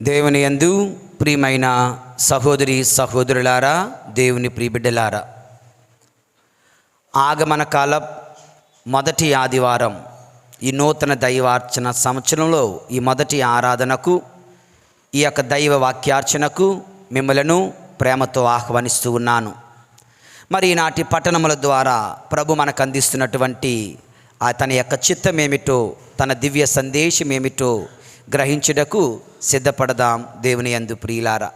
దేవుని యందు ప్రియమైన సహోదరి సహోదరులారా, దేవుని ప్రియబిడ్డలారా, ఆగమన కాల మొదటి ఆదివారం ఈ నూతన దైవార్చన సంవత్సరంలో ఈ మొదటి ఆరాధనకు, ఈ యొక్క దైవ వాక్యార్చనకు మిమ్మలను ప్రేమతో ఆహ్వానిస్తూ ఉన్నాను. మరి ఈనాటి పట్టణముల ద్వారా ప్రభు మనకు అందిస్తున్నటువంటి తన యొక్క చిత్తం ఏమిటో, తన దివ్య సందేశం ఏమిటో గ్రహించుటకు సిద్ధపడదాం. దేవుని యందు ప్రియులారా,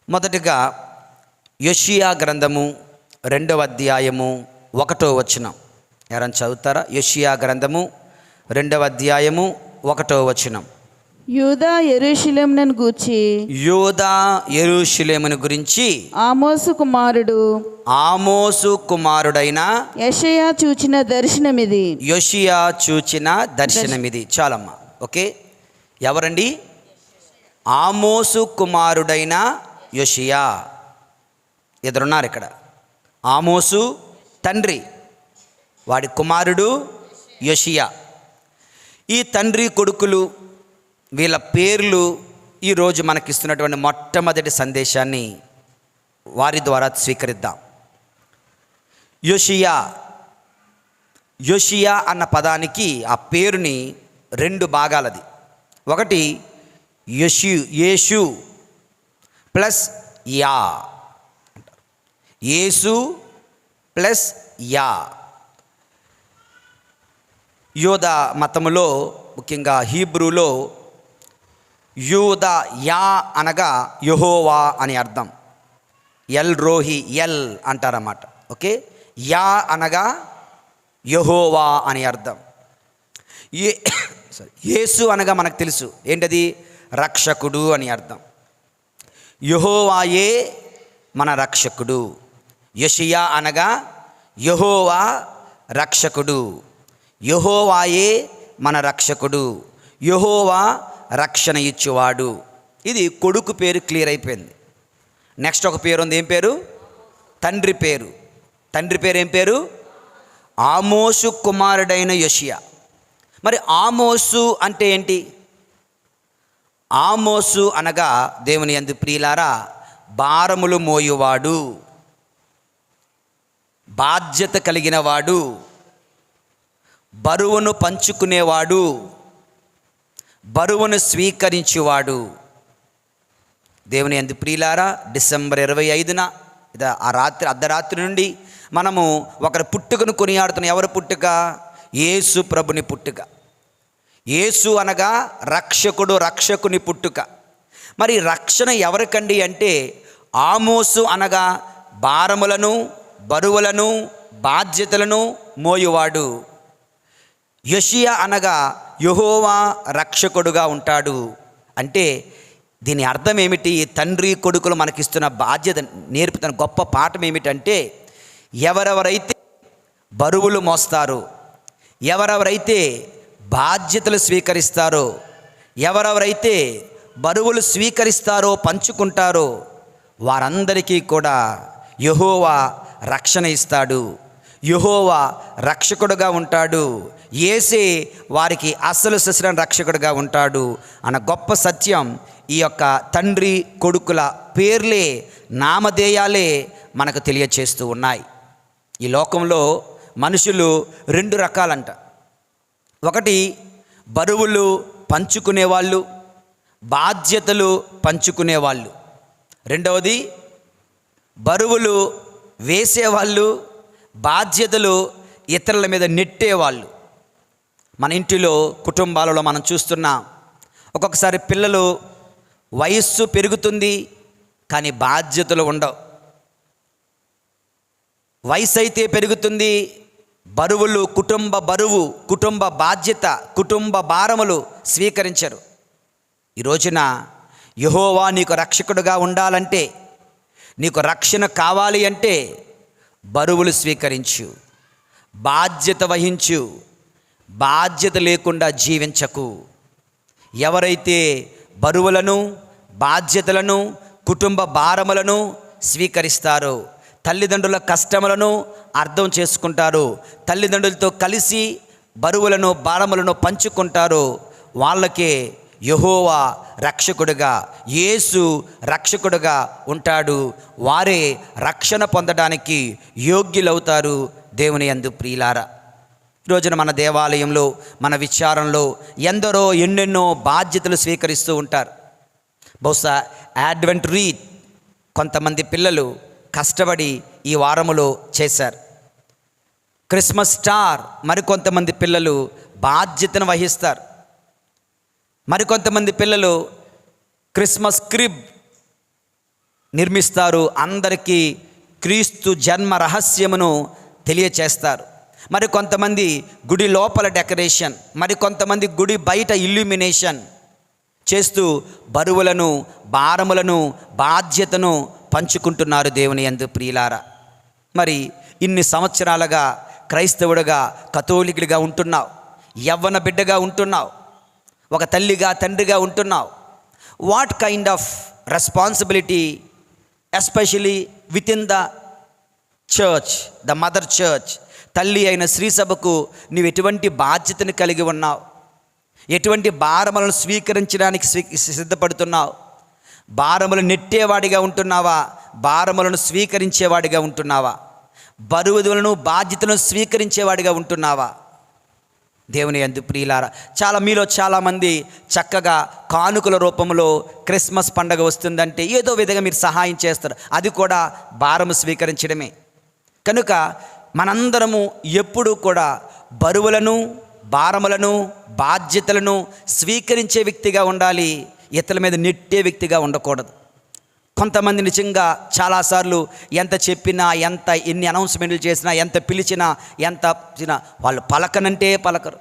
మొదటిగా యోషియా గ్రంథము 2వ అధ్యాయము 1వ వచనం. ఎవరైనా చదువుతారా? యోషియా గ్రంథము 2వ అధ్యాయము 1వ వచనం. యూదా యెరూషలేమును గురించి ఆమోసు కుమారుడైన యెషయా చూచిన దర్శనమిది. చాలమ్మా, ఓకే. ఎవరండి? ఆమోసు కుమారుడైన యోషియా. ఎదురున్నారు ఇక్కడ. ఆమోసు తండ్రి, వాడి కుమారుడు యోషియా. ఈ తండ్రి కొడుకులు, వీళ్ళ పేర్లు ఈరోజు మనకిస్తున్నటువంటి మొట్టమొదటి సందేశాన్ని వారి ద్వారా స్వీకరిద్దాం. యోషియా అన్న పదానికి, ఆ పేరుని 2 భాగాలది. ఒకటి యేసు ప్లస్ యా అంటారు. యేసు ప్లస్ యా. యూదా మతములో, ముఖ్యంగా హీబ్రూలో యూదా యా అనగా యెహోవా అని అర్థం. ఎల్ రోహి ఎల్ అంటారన్నమాట. ఓకే. యా అనగా యెహోవా అని అర్థం. యేసు అనగా మనకు తెలుసు ఏంటది? రక్షకుడు అని అర్థం. యెహోవాయే మన రక్షకుడు. యోషియా అనగా యెహోవా రక్షకుడు. యెహోవాయే మన రక్షకుడు, యెహోవా రక్షణ ఇచ్చువాడు. ఇది కొడుకు పేరు క్లియర్ అయిపోయింది. నెక్స్ట్ ఒక పేరు ఉంది. ఏం పేరు? తండ్రి పేరు. తండ్రి పేరు ఏం పేరు? ఆమోసు కుమారుడైన యోషియా. మరి ఆమోసు అంటే ఏంటి? ఆమోసు అనగా, దేవుని యందు ప్రియులారా, భారములు మోయువాడు, బాధ్యత కలిగిన వాడు, బరువును పంచుకునేవాడు, బరువును స్వీకరించేవాడు. దేవుని యందు ప్రియులారా, డిసెంబర్ 25న అర్ధరాత్రి నుండి మనము ఒకరి పుట్టుకను కొనియాడుతున్నాం. ఎవరి పుట్టుక? యేసు ప్రభుని పుట్టుక. యేసు అనగా రక్షకుడు, రక్షకుని పుట్టుక. మరి రక్షణ ఎవరికండి అంటే, ఆమోసు అనగా భారములను, బరువులను, బాధ్యతలను మోయువాడు. యోషియా అనగా యెహోవా రక్షకుడుగా ఉంటాడు. అంటే దీని అర్థం ఏమిటి? తండ్రి కొడుకులు మనకిస్తున్న బాధ్యత నేర్పుతున్న గొప్ప పాఠం ఏమిటంటే, ఎవరెవరైతే బరువులు మోస్తారో, ఎవరెవరైతే బాధ్యతలు స్వీకరిస్తారో, ఎవరెవరైతే బరువులు స్వీకరిస్తారో, పంచుకుంటారో, వారందరికీ కూడా యెహోవా రక్షణ ఇస్తాడు. యెహోవా రక్షకుడుగా ఉంటాడు. యేసే వారికి అసలు శిశుర రక్షకుడుగా ఉంటాడు అన్న గొప్ప సత్యం ఈ యొక్క తండ్రి కొడుకుల పేర్లే, నామధేయాలే మనకు తెలియచేస్తూ ఉన్నాయి. ఈ లోకంలో మనుషులు 2 రకాలంట. ఒకటి బరువులు పంచుకునేవాళ్ళు, బాధ్యతలు పంచుకునేవాళ్ళు. రెండవది బరువులు వేసేవాళ్ళు, బాధ్యతలు ఇతరుల మీద నెట్టేవాళ్ళు. మన ఇంటిలో, కుటుంబాలలో మనం చూస్తున్నాం. ఒక్కొక్కసారి పిల్లలు వయస్సు పెరుగుతుంది కానీ బాధ్యతలు ఉండవు. వయసు అయితే పెరుగుతుంది, బరువులు, బరువు, కుటుంబ బాధ్యత, కుటుంబ భారములు స్వీకరించరు. ఈ రోజున యెహోవా నీకు రక్షకుడుగా ఉండాలంటే, నీకు రక్షణ కావాలి అంటే బరువులు స్వీకరించు, బాధ్యత వహించు, బాధ్యత లేకుండా జీవించకు. ఎవరైతే బరువులను, బాధ్యతలను, కుటుంబ భారములను స్వీకరిస్తారో, తల్లిదండ్రుల కష్టములను అర్థం చేసుకుంటారు, తల్లిదండ్రులతో కలిసి బరువులను, భారములను పంచుకుంటారో, వాళ్ళకే యెహోవా రక్షకుడుగా, యేసు రక్షకుడుగా ఉంటాడు. వారే రక్షణ పొందడానికి యోగ్యులవుతారు దేవుని యందు ప్రియులారా. ఈరోజున మన దేవాలయంలో, మన విచారంలో ఎందరో ఎన్నెన్నో బాధ్యతలు స్వీకరిస్తూ ఉంటారు. బహుశా అడ్వెంట్ రీత్ కొంతమంది పిల్లలు కష్టపడి ఈ వారములో చేశారు. క్రిస్మస్ స్టార్ మరికొంతమంది పిల్లలు బాధ్యతను వహిస్తారు. మరికొంతమంది పిల్లలు క్రిస్మస్ క్రిబ్ నిర్మిస్తారు, అందరికీ క్రీస్తు జన్మ రహస్యమును తెలియచేస్తారు. మరికొంతమంది గుడి లోపల డెకరేషన్, మరికొంతమంది గుడి బయట ఇల్యూమినేషన్ చేస్తూ బరువులను, భారములను, బాధ్యతను పంచుకుంటున్నారు దేవుని యందు ప్రియులారా. మరి ఇన్ని సంవత్సరాలుగా క్రైస్తవుడిగా, కథోలికుడిగా ఉంటున్నావు, యవ్వన బిడ్డగా ఉంటున్నావు, ఒక తల్లిగా, తండ్రిగా ఉంటున్నావు. What kind of responsibility especially with in the church, the mother church, తల్లి అయిన శ్రీసభకు నీవు ఎటువంటి బాధ్యతను కలిగి ఉన్నావు? ఎటువంటి భారములను స్వీకరించడానికి సిద్ధపడుతున్నావు? భారములు నెట్టేవాడిగా ఉంటున్నావా? భారములను స్వీకరించేవాడిగా ఉంటున్నావా? బరువులను, బాధ్యతలను స్వీకరించేవాడిగా ఉంటున్నావా? దేవుని యందు ప్రియులారా, మీలో చాలామంది చక్కగా కానుకల రూపంలో క్రిస్మస్ పండగ వస్తుందంటే ఏదో విధంగా మీరు సహాయం చేస్తారు. అది కూడా భారము స్వీకరించడమే. కనుక మనందరము ఎప్పుడూ కూడా బరువులను, భారములను, బాధ్యతలను స్వీకరించే వ్యక్తిగా ఉండాలి, ఇతరుల మీద నెట్టే వ్యక్తిగా ఉండకూడదు. కొంతమంది నిజంగా చాలాసార్లు ఎంత చెప్పినా, ఎన్ని అనౌన్స్మెంట్లు చేసినా, ఎంత పిలిచినా, వాళ్ళు పలకనంటే పలకరు.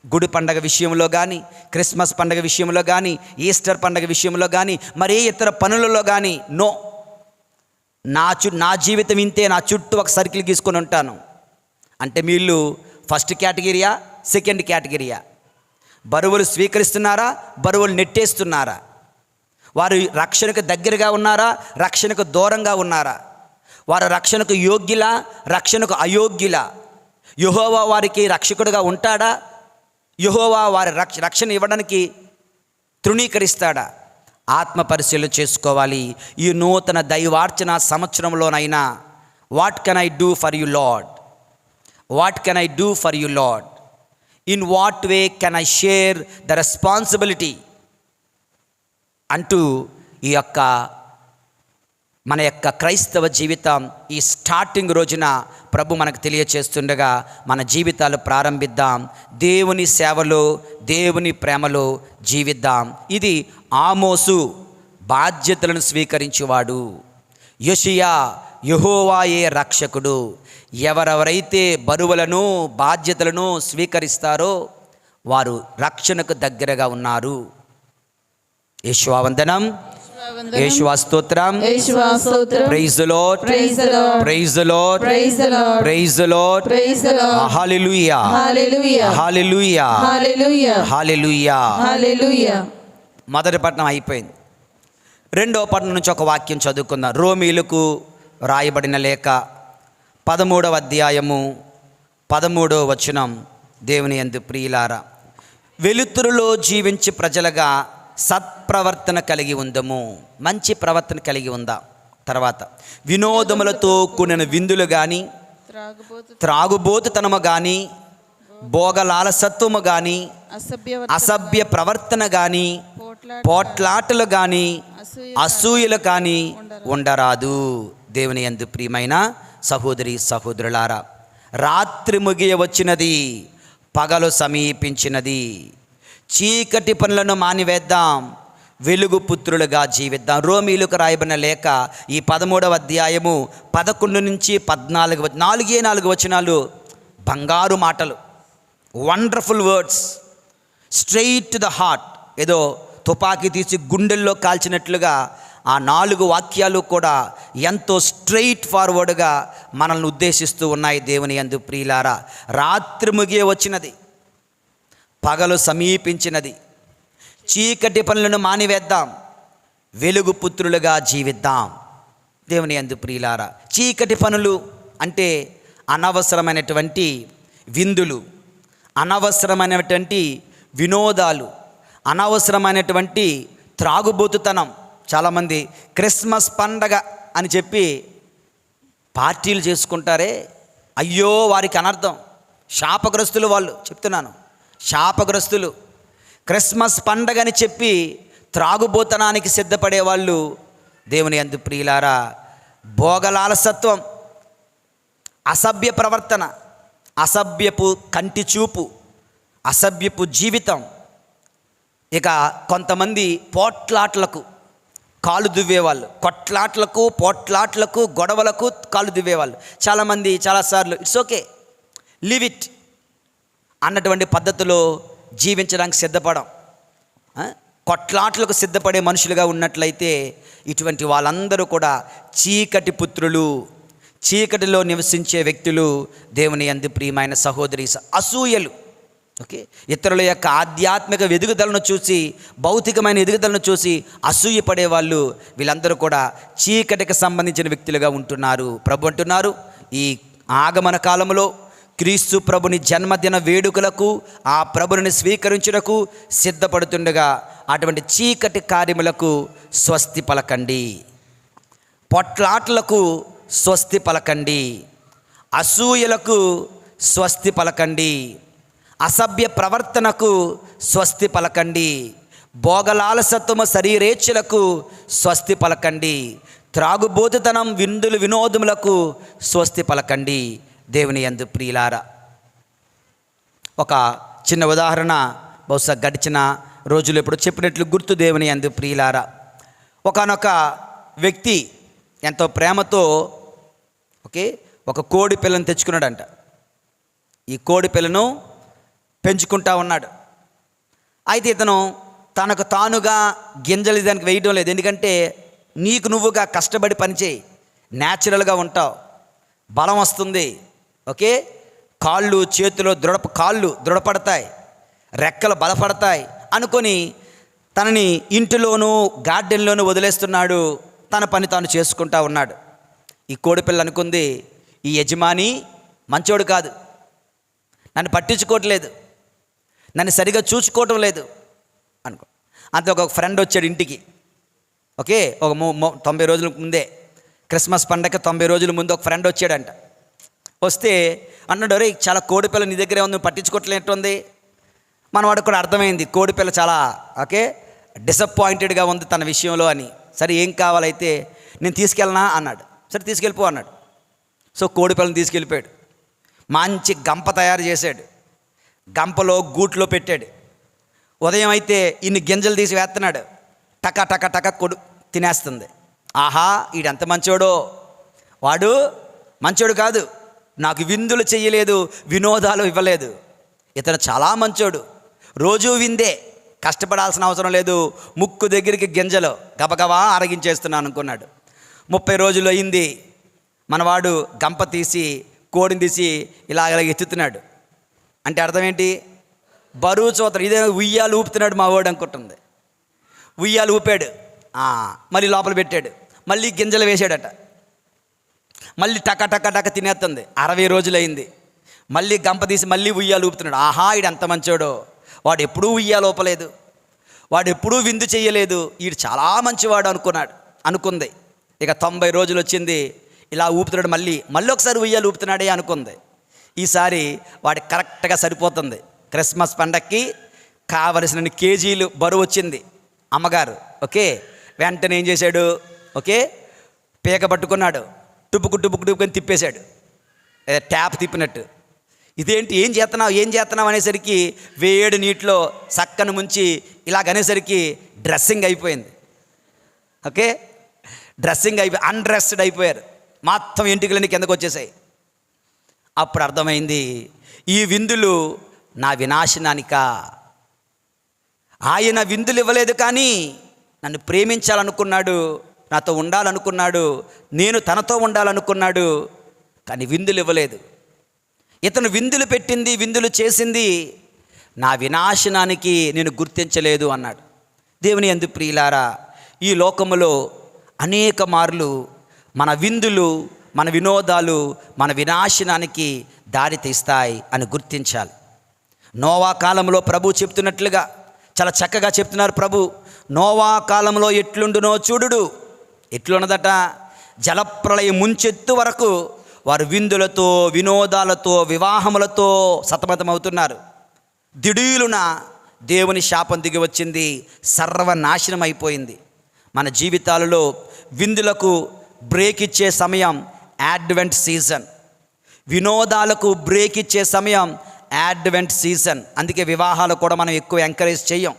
గుడి పండగ విషయంలో కానీ, క్రిస్మస్ పండగ విషయంలో కానీ, ఈస్టర్ పండగ విషయంలో కానీ, మరే ఇతర పనులలో కానీ నో, నా జీవితం ఇంతే, నా చుట్టూ ఒక సర్కిల్ గీసుకొని ఉంటాను అంటే వీళ్ళు ఫస్ట్ కేటగిరీయా, సెకండ్ కేటగిరీయా? బరువులు స్వీకరిస్తున్నారా, బరువులు నెట్టేస్తున్నారా? వారు రక్షణకు దగ్గరగా ఉన్నారా, రక్షణకు దూరంగా ఉన్నారా? వారు రక్షణకు యోగ్యులా, రక్షణకు అయోగ్యులా? యెహోవా వారికి రక్షకుడుగా ఉంటాడా? యెహోవా వారి రక్షణ ఇవ్వడానికి తృణీకరిస్తాడా? ఆత్మ పరిశీలన చేసుకోవాలి. ఈ నూతన దైవార్చన సంవత్సరంలోనైనా what can I do for you Lord? What can I do for you Lord? In what way can I share the responsibility అంటూ ఈ యొక్క మన యొక్క క్రైస్తవ జీవితం ఈ స్టార్టింగ్ రోజున ప్రభు మనకు తెలియచేస్తుండగా మన జీవితాలు ప్రారంభిద్దాం. దేవుని సేవలో, దేవుని ప్రేమలో జీవిద్దాం. ఇది ఆమోసు బాధ్యతలను స్వీకరించేవాడు. యోషియా యెహోవాయే రక్షకుడు. ఎవరెవరైతే బరువులను, బాధ్యతలను స్వీకరిస్తారో వారు రక్షణకు దగ్గరగా ఉన్నారు. యేషువా వందనం, యేషువా స్తోత్రం, praise the Lord, praise the Lord, praise the Lord, praise the Lord, praise the Lord, praise the Lord. Hallelujah, hallelujah, hallelujah, hallelujah, hallelujah, hallelujah. మొదటి పట్టణం అయిపోయింది. రెండవ పట్టణం నుంచి ఒక వాక్యం చదువుకుందాం. రోమీయులకు రాయబడిన లేఖ 13వ అధ్యాయము 13వ వచనం. దేవుని యందు ప్రియులారా, వెలుతురులో జీవించి ప్రజలుగా సత్ప్రవర్తన కలిగి ఉందము. మంచి ప్రవర్తన కలిగి ఉందా? తర్వాత వినోదములతో కూడిన విందులు కానీ, త్రాగుబోతుతనము కానీ, భోగలాలసత్వము కానీ, అసభ్య ప్రవర్తన కానీ, పోట్లాటలు కానీ, అసూయలు కానీ ఉండరాదు. దేవుని యందు ప్రియమైన సహోదరి సహోదరులారా, రాత్రి ముగియ వచ్చినది, పగలు సమీపించినది. చీకటి పనులను మానివేద్దాం, వెలుగు పుత్రులుగా జీవిద్దాం. రోమీయులకు రాయబడిన లేఖ ఈ 13వ అధ్యాయము 11 నుంచి 14, 4 వచనాలు బంగారు మాటలు, wonderful words, straight to the heart. ఏదో తుపాకీ తీసి గుండెల్లో కాల్చినట్లుగా ఆ 4 వాక్యాలు కూడా ఎంతో స్ట్రెయిట్ ఫార్వర్డ్గా మనల్ని ఉద్దేశిస్తూ ఉన్నాయి. దేవుని యందు ప్రియులారా, రాత్రి ముగియ వచ్చినది, పగలు సమీపించినది. చీకటి పనులను మానివేద్దాం, వెలుగు పుత్రులుగా జీవిద్దాం. దేవుని యందు ప్రియులారా, చీకటి పనులు అంటే అనవసరమైనటువంటి విందులు, అనవసరమైనటువంటి వినోదాలు, అనవసరమైనటువంటి త్రాగుబోతుతనం. చాలామంది క్రిస్మస్ పండగ అని చెప్పి పార్టీలు చేసుకుంటారే, అయ్యో వారికి అనర్థం. శాపగ్రస్తులు వాళ్ళు, చెప్తున్నాను, శాపగ్రస్తులు. క్రిస్మస్ పండగని చెప్పి త్రాగుబోతనానికి సిద్ధపడే వాళ్ళు దేవుని యందు ప్రియులారా, భోగలాలసత్వం, అసభ్య ప్రవర్తన, అసభ్యపు కంటి చూపు, అసభ్యపు జీవితం. ఇక కొంతమంది పోట్లాట్లకు కాలు దువ్వేవాళ్ళు, కొట్లాట్లకు, పోట్లాట్లకు, గొడవలకు కాలు దువ్వేవాళ్ళు. చాలామంది చాలాసార్లు ఇట్స్ ఓకే, లివ్ ఇట్ అన్నటువంటి పద్ధతిలో జీవించడానికి సిద్ధపడం. కొట్లాట్లకు సిద్ధపడే మనుషులుగా ఉన్నట్లయితే ఇటువంటి వాళ్ళందరూ కూడా చీకటి పుత్రులు, చీకటిలో నివసించే వ్యక్తులు. దేవుని యందు ప్రియమైన సహోదరి, అసూయలు. ఓకే, ఇతరుల యొక్క ఆధ్యాత్మిక ఎదుగుదలను చూసి, భౌతికమైన ఎదుగుదలను చూసి అసూయపడే వాళ్ళు, వీళ్ళందరూ కూడా చీకటికి సంబంధించిన వ్యక్తులుగా ఉంటున్నారు. ప్రభు అంటున్నారు, ఈ ఆగమన కాలంలో క్రీస్తు ప్రభుని జన్మదిన వేడుకలకు, ఆ ప్రభుని స్వీకరించుటకు సిద్ధపడుతుండగా అటువంటి చీకటి కార్యములకు స్వస్తి పలకండి, పొట్లాట్లకు స్వస్తి పలకండి, అసూయలకు స్వస్తి పలకండి, అసభ్య ప్రవర్తనకు స్వస్తి పలకండి, భోగలాలసత్వము శరీరేచ్ఛలకు స్వస్తి పలకండి, త్రాగుబోతుతనం విందులు వినోదములకు స్వస్తి పలకండి. దేవుని యందు ప్రియులారా, ఒక చిన్న ఉదాహరణ బహుశా గడిచిన రోజులు ఎప్పుడు చెప్పినట్లు గుర్తు. దేవుని యందు ప్రియులారా, ఒకానొక వ్యక్తి ఎంతో ప్రేమతో ఒక కోడి పిల్లను తెచ్చుకున్నాడంట. ఈ కోడి పిల్లను పెంచుకుంటా ఉన్నాడు. అయితే ఇతను తనకు తానుగా గింజలు దానికి వేయడం లేదు. ఎందుకంటే నీకు నువ్వుగా కష్టపడి పనిచేయి, న్యాచురల్గా ఉంటావు, బలం వస్తుంది. ఓకే, కాళ్ళు చేతులు కాళ్ళు దృఢపడతాయి, రెక్కలు బలపడతాయి అనుకొని తనని ఇంటిలోనూ గార్డెన్లోనూ వదిలేస్తున్నాడు. తన పని తాను చేసుకుంటా ఉన్నాడు. ఈ కోడిపిల్ల అనుకుంది, ఈ యజమాని మంచోడు కాదు, నన్ను పట్టించుకోవట్లేదు, నన్ను సరిగా చూసుకోవటం లేదు అనుకో. అంతే ఒక ఫ్రెండ్ వచ్చాడు ఇంటికి. ఓకే, ఒక 90 రోజుల ముందే, క్రిస్మస్ పండగ 90 రోజుల ముందు ఒక ఫ్రెండ్ వచ్చాడంట. వస్తే అన్నాడు, అరే చాలా కోడిపిల్ల నీ దగ్గరే ఉంది, పట్టించుకోవట్లేటుంది. మన వాడికి కూడా అర్థమైంది కోడిపిల్ల చాలా డిసప్పాయింటెడ్గా ఉంది తన విషయంలో అని. సరే ఏం కావాలైతే నేను తీసుకెళ్ళనా అన్నాడు. సరే తీసుకెళ్ళిపో అన్నాడు. సో కోడిపిల్లని తీసుకెళ్ళిపోయాడు. మంచి గంప తయారు చేశాడు, గంపలో గూట్లో పెట్టాడు. ఉదయం అయితే ఇన్ని గింజలు తీసి వేస్తున్నాడు, టక టక టక తినేస్తుంది. ఆహా, ఈడెంత మంచోడో, వాడు మంచోడు కాదు, నాకు విందులు చెయ్యలేదు, వినోదాలు ఇవ్వలేదు, ఇతను చాలా మంచోడు, రోజూ విందే, కష్టపడాల్సిన అవసరం లేదు, ముక్కు దగ్గరికి గింజలు గబగబా అరగించేస్తున్నాను అనుకున్నాడు. 30 రోజులు అయింది. మనవాడు గంప తీసి కోడిని తీసి ఇలా ఎత్తుతున్నాడు. అంటే అర్థం ఏంటి? బరువు చూతరు, ఇదే ఉయ్యాలు ఊపుతున్నాడు మా వాడు అనుకుంటుంది. ఉయ్యాలు ఊపాడు, మళ్ళీ లోపల పెట్టాడు, మళ్ళీ గింజలు వేసాడట, మళ్ళీ టక టక టక తినేస్తుంది. 60 రోజులు అయింది. మళ్ళీ గంప తీసి మళ్ళీ ఉయ్యాలు ఊపుతున్నాడు. ఆహా, ఈడు ఎంత మంచోడో, వాడు ఎప్పుడూ ఉయ్యాలు ఊపలేదు, వాడు ఎప్పుడూ విందు చెయ్యలేదు, ఈడు చాలా మంచివాడు అనుకుంది. ఇక 90 రోజులు వచ్చింది. ఇలా ఊపుతున్నాడు, మళ్ళీ ఒకసారి ఉయ్యాలు ఊపుతున్నాడే అనుకుంది. ఈసారి వాడికి కరెక్ట్గా సరిపోతుంది. క్రిస్మస్ పండక్కి కావలసిన కేజీలు బరువు వచ్చింది అమ్మగారు. ఓకే, వెంటనే ఏం చేశాడు? ఓకే, పీక పట్టుకున్నాడు, టుపుకుని తిప్పేశాడు, ట్యాప్ తిప్పినట్టు. ఇదేంటి, ఏం చేస్తున్నావు అనేసరికి వేడి నీటిలో చక్కని ముంచి ఇలాగనేసరికి డ్రెస్సింగ్ అయిపోయింది. ఓకే, అన్డ్రెస్డ్ అయిపోయారు, మొత్తం ఎంటికలన్నీ కిందకు వచ్చేసాయి. అప్పుడు అర్థమైంది, ఈ విందులు నా వినాశనానికా. ఆయన విందులు ఇవ్వలేదు, కానీ నన్ను ప్రేమించాలనుకున్నాడు, నాతో ఉండాలనుకున్నాడు, నేను తనతో ఉండాలనుకున్నాడు, కానీ విందులు ఇవ్వలేదు. ఇతను విందులు పెట్టింది, విందులు చేసింది నా వినాశనానికి నేను గుర్తించలేదు అన్నాడు. దేవుని యందు ప్రియులారా, ఈ లోకములో అనేక మార్లు మన విందులు, మన వినోదాలు మన వినాశనానికి దారి తీస్తాయి అని గుర్తించాలి. నోవా కాలంలో ప్రభు చెప్తున్నట్లుగా చాలా చక్కగా చెప్తున్నారు ప్రభు. నోవా కాలంలో ఎట్లుండునో చూడుడు. ఎట్లున్నదట? జలప్రళయం ముంచెత్తు వరకు వారు విందులతో, వినోదాలతో, వివాహములతో సతమతమవుతున్నారు. దిడీలున దేవుని శాపం దిగి వచ్చింది, సర్వనాశనం అయిపోయింది. మన జీవితాలలో విందులకు బ్రేక్ ఇచ్చే సమయం యాడ్వెంట్ సీజన్, వినోదాలకు బ్రేక్ ఇచ్చే సమయం యాడ్వెంట్ సీజన్. అందుకే వివాహాలు కూడా మనం ఎక్కువ ఎంకరేజ్ చేయం,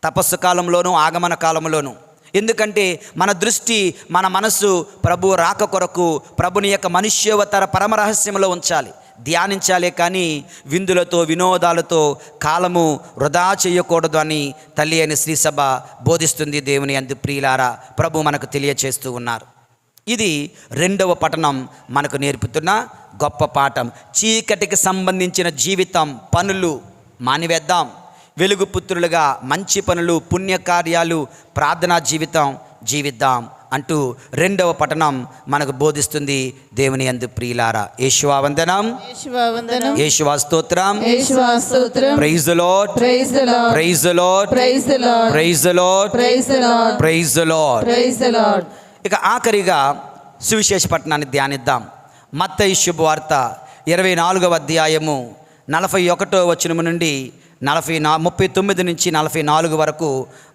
తపస్సు కాలంలోనూ ఆగమన కాలంలోనూ. ఎందుకంటే మన దృష్టి, మన మనసు ప్రభు రాక కొరకు, ప్రభుని యొక్క మనుష్యోవతార పరమరహస్యంలో ఉంచాలి, ధ్యానించాలే. కానీ విందులతో, వినోదాలతో కాలము వృధా చేయకూడదు అని తల్లి అయిన శ్రీసభ బోధిస్తుంది. దేవుని యందు ప్రియులారా, ప్రభు మనకు తెలియచేస్తూ ఉన్నారు. ఇది రెండవ పఠనం మనకు నేర్పుతున్న గొప్ప పాఠం. చీకటికి సంబంధించిన జీవితం, పనులు మానివేద్దాం. వెలుగు పుత్రులుగా మంచి పనులు, పుణ్యకార్యాలు, ప్రార్థనా జీవితం జీవిద్దాం అంటూ రెండవ పఠనం మనకు బోధిస్తుంది. దేవుని యందు ప్రియులారా, యేషువా వందనం, యేషువా స్తోత్రం, praise the Lord, praise the Lord, praise the Lord, praise the Lord, praise the Lord, praise the Lord, praise the Lord, praise the Lord. ఇక ఆఖరిగా సువిశేష పట్టణాన్ని ధ్యానిద్దాం. మత్తయి శుభవార్త 24వ అధ్యాయము 41వ వచనము నుండి 39 నుంచి 44 వరకు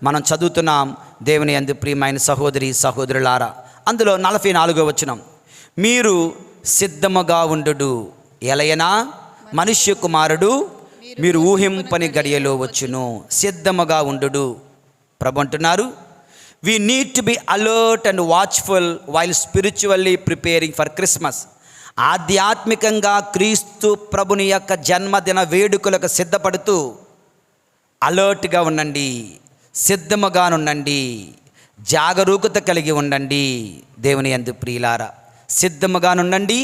మనం చదువుతున్నాం. దేవుని యందు ప్రియమైన సహోదరి సహోదరులారా, అందులో 44వ వచనం, మీరు సిద్ధముగా ఉండుడు, ఎలయనా మనుష్య కుమారుడు మీరు ఊహింపని గడియలో వచ్చును. సిద్ధముగా ఉండుడు. ప్రభు అంటున్నారు, we need to be alert and watchful while spiritually preparing for Christmas. ఆధ్యాత్మికంగా క్రీస్తు ప్రభుని యొక్క జన్మదిన వేడుకలకు సిద్ధపడుతూ అలర్ట్గా ఉండండి, సిద్ధముగా ఉండండి, జాగరూకత కలిగి ఉండండి. దేవుని యందు ప్రియులారా, సిద్ధముగా ఉండండి,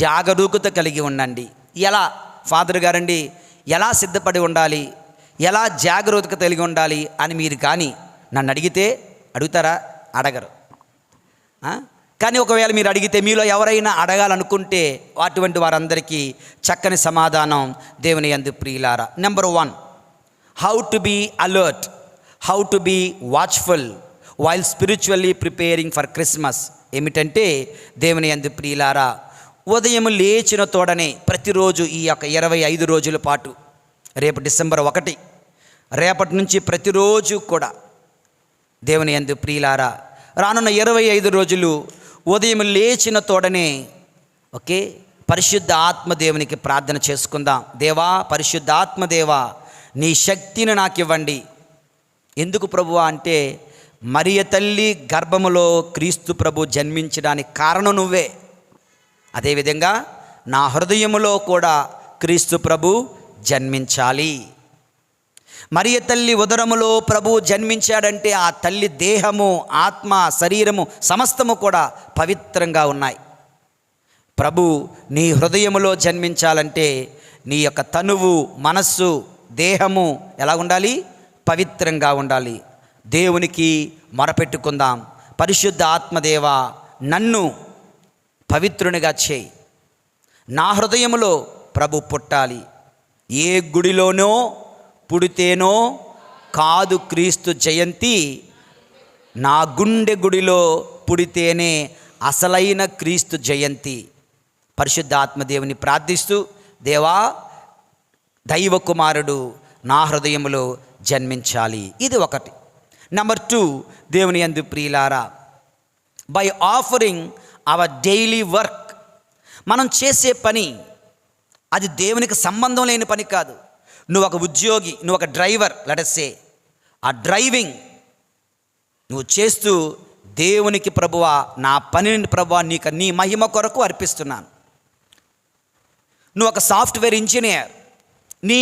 జాగరూకత కలిగి ఉండండి. ఎలా ఫాదర్ గారండి, ఎలా సిద్ధపడి ఉండాలి, ఎలా జాగరూకత కలిగి ఉండాలి అని మీరు కానీ నన్ను అడిగితే అడుగుతారా? అడగరు. కానీ ఒకవేళ మీరు అడిగితే, మీలో ఎవరైనా అడగాలనుకుంటే అటువంటి వారందరికీ చక్కని సమాధానం దేవుని యందు ప్రియులారా. Number 1, how to be alert, how to be watchful while spiritually preparing for Christmas. ఏమిటంటే దేవుని యందు ప్రియులారా, ఉదయం లేచిన తోడనే ప్రతిరోజు ఈ యొక్క 25 రోజుల పాటు, రేపు డిసెంబర్ 1, రేపటి నుంచి ప్రతిరోజు కూడా దేవుని యందు ప్రియులారా, రానున్న 25 రోజులు ఉదయం లేచిన తోడనే పరిశుద్ధ ఆత్మదేవునికి ప్రార్థన చేసుకుందాం. దేవా, పరిశుద్ధ ఆత్మదేవా, నీ శక్తిని నాకు ఇవ్వండి. ఎందుకు ప్రభువా అంటే, మరియ తల్లి గర్భములో క్రీస్తు ప్రభు జన్మించడానికి కారణం నువ్వే. అదేవిధంగా నా హృదయములో కూడా క్రీస్తు ప్రభు జన్మించాలి. మరియ తల్లి ఉదరములో ప్రభు జన్మించాడంటే ఆ తల్లి దేహము, ఆత్మ, శరీరము సమస్తము కూడా పవిత్రంగా ఉన్నాయి. ప్రభు నీ హృదయములో జన్మించాలంటే నీ యొక్క తనువు, మనస్సు, దేహము ఎలా ఉండాలి? పవిత్రంగా ఉండాలి. దేవునికి మొరపెట్టుకుందాం, పరిశుద్ధ ఆత్మదేవా నన్ను పవిత్రునిగా చేయి. నా హృదయములో ప్రభు పుట్టాలి. ఏ గుడిలోనో పుడితేనో కాదు క్రీస్తు జయంతి, నా గుండె గుడిలో పుడితేనే అసలైన క్రీస్తు జయంతి. పరిశుద్ధ ఆత్మదేవుని ప్రార్థిస్తూ, దేవా, దైవ కుమారుడు నా హృదయములో జన్మించాలి. ఇది ఒకటి. నెంబర్ 2, దేవుని యందు ప్రియులారా, by offering our daily work. మనం చేసే పని అది దేవునికి సంబంధం లేని పని కాదు. నువ్వు ఒక ఉద్యోగి, నువ్వు ఒక డ్రైవర్, లెట్ us సే, ఆ డ్రైవింగ్ నువ్వు చేస్తూ దేవునికి, ప్రభువా నా పనిని ప్రభువా నీకు నీ మహిమ కొరకు అర్పిస్తున్నాను. నువ్వు ఒక సాఫ్ట్వేర్ ఇంజనీర్, నీ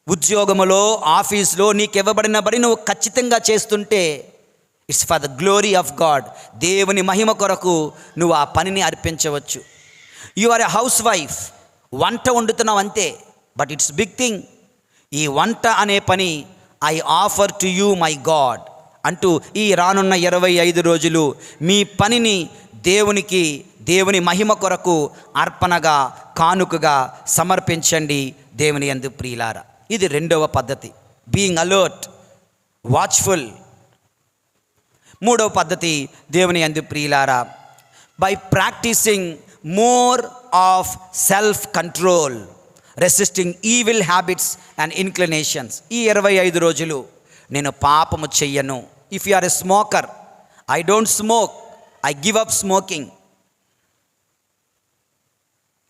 ఉద్యోగములో, ఆఫీస్లో నీకు ఇవ్వబడిన పని నువ్వు ఖచ్చితంగా చేస్తుంటే it's for the glory of God. దేవుని మహిమ కొరకు నువ్వు ఆ పనిని అర్పించవచ్చు. You are a housewife, వంట వండుతున్నావు అంతే, బట్ ఇట్స్ బిగ్ థింగ్. ఈ వంట అనే పని I offer to you my God అంటూ ఈ రానున్న 25 రోజులు మీ పనిని దేవునికి, దేవుని మహిమ కొరకు అర్పణగా, కానుకగా సమర్పించండి దేవుని యందు ప్రియులారా. ఇది రెండవ పద్ధతి. Being alert, watchful. మూడవ పద్ధతి దేవుని యందు ప్రియులారా, by practising more of self control, resisting evil habits and inclinations. ఈ 25 రోజులు నేను పాపము చెయ్యను. If you are a smoker, I don't smoke, I give up smoking.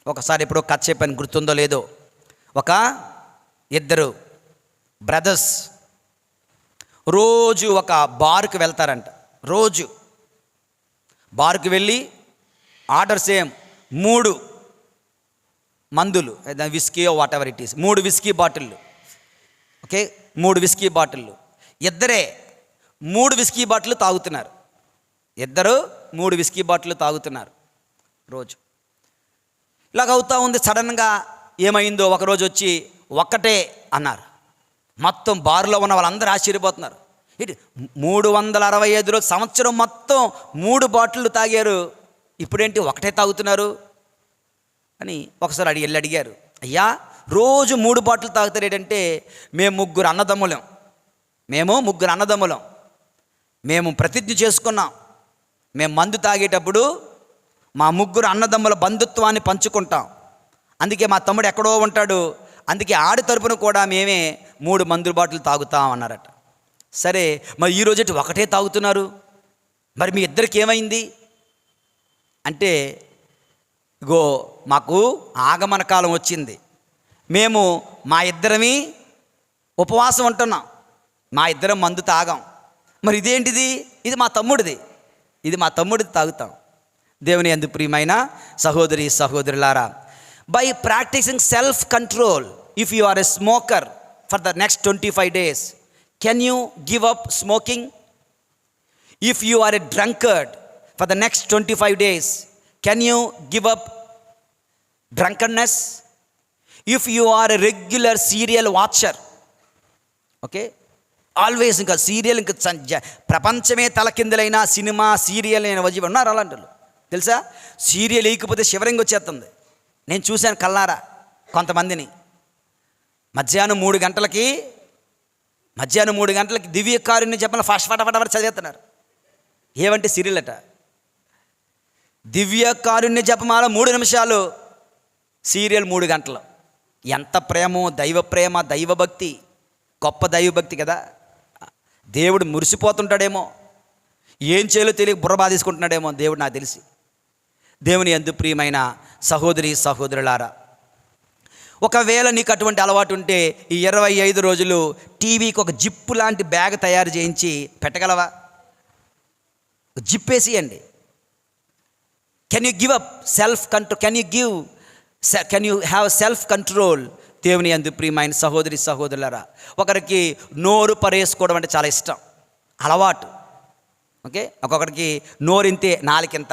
ఒకసారి ఎప్పుడో కథ చెప్పాను, గుర్తుందో లేదో. ఒక ఇద్దరు బ్రదర్స్ రోజు ఒక బార్కి వెళ్తారంట. రోజు బార్కి వెళ్ళి ఆర్డర్ సేమ్ 3 మందులు, whisky whatever it is, 3 whisky బాటిళ్ళు. ఓకే, 3 విస్కీ బాటిళ్ళు. ఇద్దరే 3 విస్కీ బాటిల్ తాగుతున్నారు. ఇద్దరు 3 విస్కీ బాటిల్ తాగుతున్నారు రోజు. ఇలాగ అవుతా ఉంది. సడన్గా ఏమైందో, ఒకరోజు వచ్చి ఒక్కటే అన్నారు. మొత్తం బారులో ఉన్న వాళ్ళందరూ ఆశ్చర్యపోతున్నారు. ఇటు 365 రోజు, సంవత్సరం మొత్తం 3 బాటిళ్ళు తాగారు, ఇప్పుడేంటి ఒకటే తాగుతున్నారు అని ఒకసారి వెళ్ళి అడిగారు. అయ్యా, రోజు 3 బాటిల్ తాగుతారు ఏంటంటే, మేము 3 అన్నదమ్ములం, మేము ప్రతిజ్ఞ చేసుకున్నాం, మేము మందు తాగేటప్పుడు మా 3 అన్నదమ్ముల బంధుత్వాన్ని పంచుకుంటాం. అందుకే మా తమ్ముడు ఎక్కడో ఉంటాడు, అందుకే ఆడి తరపున కూడా మేమే 3 మందు బాటిల్ తాగుతాం అన్నారట. సరే, మరి ఈరోజు ఒకటే తాగుతున్నారు, మరి మీ ఇద్దరికి ఏమైంది అంటే, ఇగో మాకు ఆగమన కాలం వచ్చింది, మేము మా ఇద్దరమి ఉపవాసం ఉంటున్నాం, మా ఇద్దరం మందు తాగాం. మరి ఇదేంటిది? ఇది మా తమ్ముడిది తాగుతాం. దేవుని యందు ప్రియమైన సహోదరి సహోదరులారా, by practising self control, if you are a smoker for the next 25 days, can you give up smoking? If you are a drunkard for the next 25 days, can you give up drunkenness? If you are a regular serial watcher, okay, always ఇంకా serial, ఇంకా ప్రపంచమే తలకిందులైన cinema serial అయిన వజీ ఉన్నారు అలాంటి వాళ్ళు. తెలుసా, serial వేయకపోతే shivering వచ్చేస్తుంది. నేను చూశాను కల్లారా కొంతమందిని. మధ్యాహ్నం 3 గంటలకి దివ్యకారుణ్య జపం ఫటాఫట చదివేస్తున్నారు. ఏమంటే సీరియల్ అట. దివ్యకారుణ్య జపమాల 3 నిమిషాలు, సీరియల్ 3 గంటలు. ఎంత ప్రేమో, దైవ ప్రేమ, దైవభక్తి, గొప్ప దైవభక్తి కదా. దేవుడు మురిసిపోతుంటాడేమో, ఏం చేయాలో తెలియక బుర్ర బాధేసుకుంటున్నాడేమో దేవుడు, నాకు తెలిసి. దేవుని యందు ప్రియమైన సహోదరి సహోదరులారా, ఒకవేళ నీకు అటువంటి అలవాటు ఉంటే ఈ 25 రోజులు టీవీకి ఒక జిప్పు లాంటి బ్యాగ్ తయారు చేయించి పెట్టగలవా? జిప్పేసియండి. Can you give up self control? Can you have self control? దేవుని యందు ప్రియమైన సహోదరి సహోదరులారా, ఒకరికి నోరు పరేసుకోవడం అంటే చాలా ఇష్టం, అలవాటు. ఓకే, ఒక్కొక్కడికి నోరింతే నాలికింత.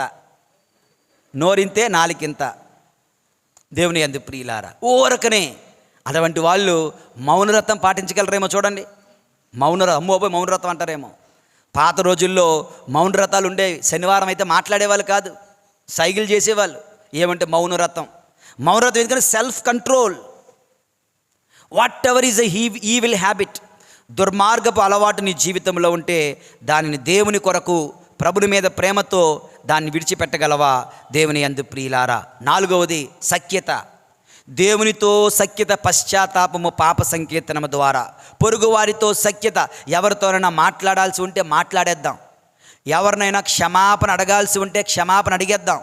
దేవుని యందు ప్రియులారా, ఊరకనే అటువంటి వాళ్ళు మౌనవ్రతం పాటించగలరేమో చూడండి. మౌనవ్రతం అంటారేమో. పాత రోజుల్లో మౌనవ్రతాలు ఉండేవి. శనివారం అయితే మాట్లాడేవాళ్ళు కాదు, సైకిల్ చేసేవాళ్ళు. ఏమంటే మౌనవ్రతం ఎందుకంటే self control. What ever is a evil habit, దుర్మార్గపు అలవాటు నీ జీవితంలో ఉంటే దానిని దేవుని కొరకు, ప్రభుని మీద ప్రేమతో దాన్ని విడిచిపెట్టగలవా? దేవుని యందు ప్రియులారా. 4వది సఖ్యత. దేవునితో సఖ్యత, పశ్చాత్తాపము, పాప సంకీర్తనము ద్వారా. పొరుగువారితో సఖ్యత. ఎవరితోనైనా మాట్లాడాల్సి ఉంటే మాట్లాడేద్దాం, ఎవరినైనా క్షమాపణ అడగాల్సి ఉంటే క్షమాపణ అడిగేద్దాం,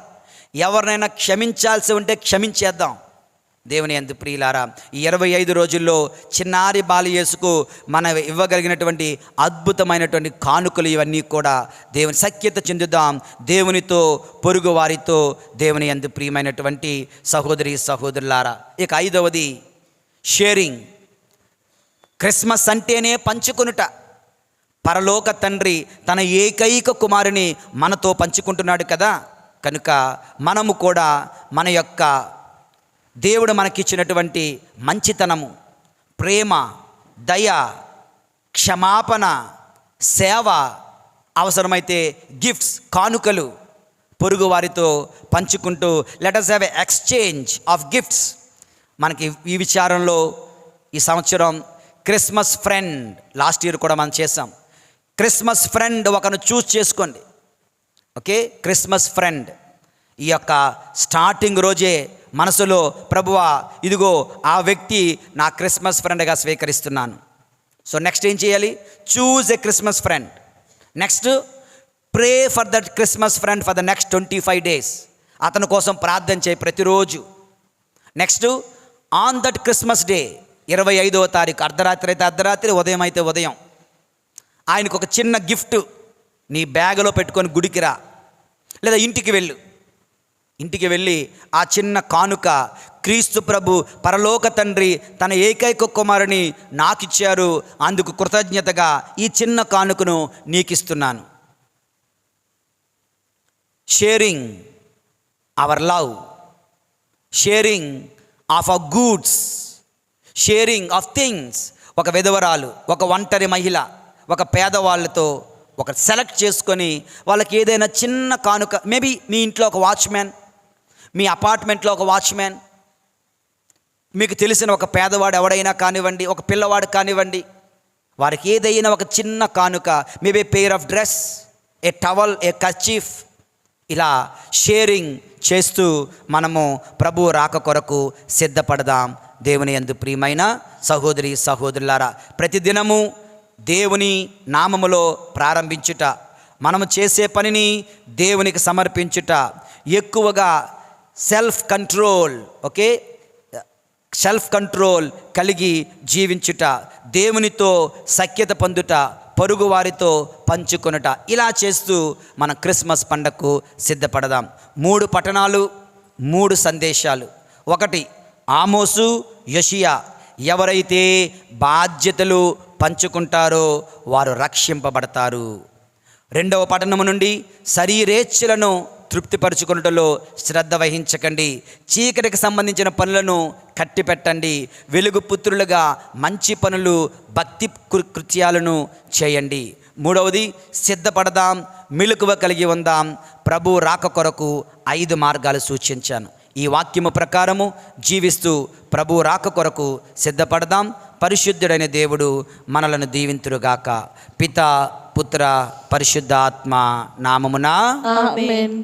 ఎవరినైనా క్షమించాల్సి ఉంటే క్షమించేద్దాం. దేవుని యందు ప్రియులారా, ఈ 25 రోజుల్లో చిన్నారి బాలయేసుకు మనం ఇవ్వగలిగినటువంటి అద్భుతమైనటువంటి కానుకలు ఇవన్నీ కూడా దేవుని సఖ్యత చెందుదాం, దేవునితో, పొరుగు వారితో. దేవుని యందు ప్రియమైనటువంటి సహోదరి సహోదరులారా, ఇక 5వది షేరింగ్. క్రిస్మస్ అంటేనే పంచుకొనుట. పరలోక తండ్రి తన ఏకైక కుమారుని మనతో పంచుకుంటున్నాడు కదా. కనుక మనము కూడా మన యొక్క దేవుడు మనకిచ్చినటువంటి మంచితనము, ప్రేమ, దయ, క్షమాపణ, సేవ, అవసరమైతే గిఫ్ట్స్, కానుకలు పొరుగు వారితో పంచుకుంటూ let us have exchange of gifts. మనకి ఈ విచారంలో ఈ సంవత్సరం క్రిస్మస్ ఫ్రెండ్, లాస్ట్ ఇయర్ కూడా మనం చేసాం. క్రిస్మస్ ఫ్రెండ్ ఒకను చూస్ చేసుకోండి. Okay, Christmas friend. ఈ యొక్క స్టార్టింగ్ రోజే మనసులో ప్రభువా ఇదిగో ఆ వ్యక్తి నా క్రిస్మస్ ఫ్రెండ్గా స్వీకరిస్తున్నాను. సో నెక్స్ట్ ఏం చేయాలి? Choose a Christmas friend. Next pray for that Christmas friend for the next 25 days. అతని కోసం ప్రార్థన చేయి ప్రతిరోజు. Next on that Christmas day 25వ తారీఖు అర్ధరాత్రి అయితే అర్ధరాత్రి, ఉదయం అయితే ఉదయం, ఆయనకు ఒక చిన్న గిఫ్ట్ నీ బ్యాగులో పెట్టుకొని గుడికి రా, లేదా ఇంటికి వెళ్ళి ఆ చిన్న కానుక, క్రీస్తు ప్రభు పరలోక తండ్రి తన ఏకైక కుమారుని నాకిచ్చారు, అందుకు కృతజ్ఞతగా ఈ చిన్న కానుకను నీకిస్తున్నాను. Sharing our love, sharing of our goods, sharing of things. ఒక విధవరాలు, ఒక ఒంటరి మహిళ, ఒక పేదవాళ్ళతో ఒక సెలెక్ట్ చేసుకొని వాళ్ళకి ఏదైనా చిన్న కానుక, మేబీ మీ ఇంట్లో ఒక వాచ్మ్యాన్, మీ అపార్ట్మెంట్లో ఒక వాచ్మ్యాన్, మీకు తెలిసిన ఒక పేదవాడు ఎవడైనా కానివ్వండి, ఒక పిల్లవాడు కానివ్వండి, వారికి ఏదైనా ఒక చిన్న కానుక, maybe pair of dress, A towel, A kerchief, ఇలా షేరింగ్ చేస్తూ మనము ప్రభు రాక కొరకు సిద్ధపడదాం. దేవుని యందు ప్రియమైన సహోదరి సహోదరులారా, ప్రతిదినము దేవుని నామములో ప్రారంభించుట, మనము చేసే పనిని దేవునికి సమర్పించుట, ఎక్కువగా self control, okay, self control కలిగి జీవించుట, దేవునితో సఖ్యత పొందుట, పొరుగు వారితో పంచుకొనుట, ఇలా చేస్తూ మన క్రిస్మస్ పండగకు సిద్ధపడదాం. 3 పట్టణాలు, 3 సందేశాలు. 1 ఆమోసు, యోషియా. ఎవరైతే బాధ్యతలు పంచుకుంటారో వారు రక్షింపబడతారు. 2వ పట్టణము నుండి శరీరేచ్ఛలను తృప్తిపరచుకున్నటలో శ్రద్ధ వహించకండి, చీకటికి సంబంధించిన పనులను కట్టిపెట్టండి, వెలుగు పుత్రులుగా మంచి పనులు, భక్తి కృత్యాలను చేయండి. 3వది సిద్ధపడదాం, మెలకువ కలిగి ఉందాం, ప్రభు రాక కొరకు 5 మార్గాలు సూచించాను. ఈ వాక్యము ప్రకారము జీవిస్తూ ప్రభు రాక కొరకు సిద్ధపడదాం. పరిశుద్ధుడైన దేవుడు మనలను దీవింతురుగాక. పిత, పుత్ర, పరిశుద్ధాత్మ నామమున ఆమేన్.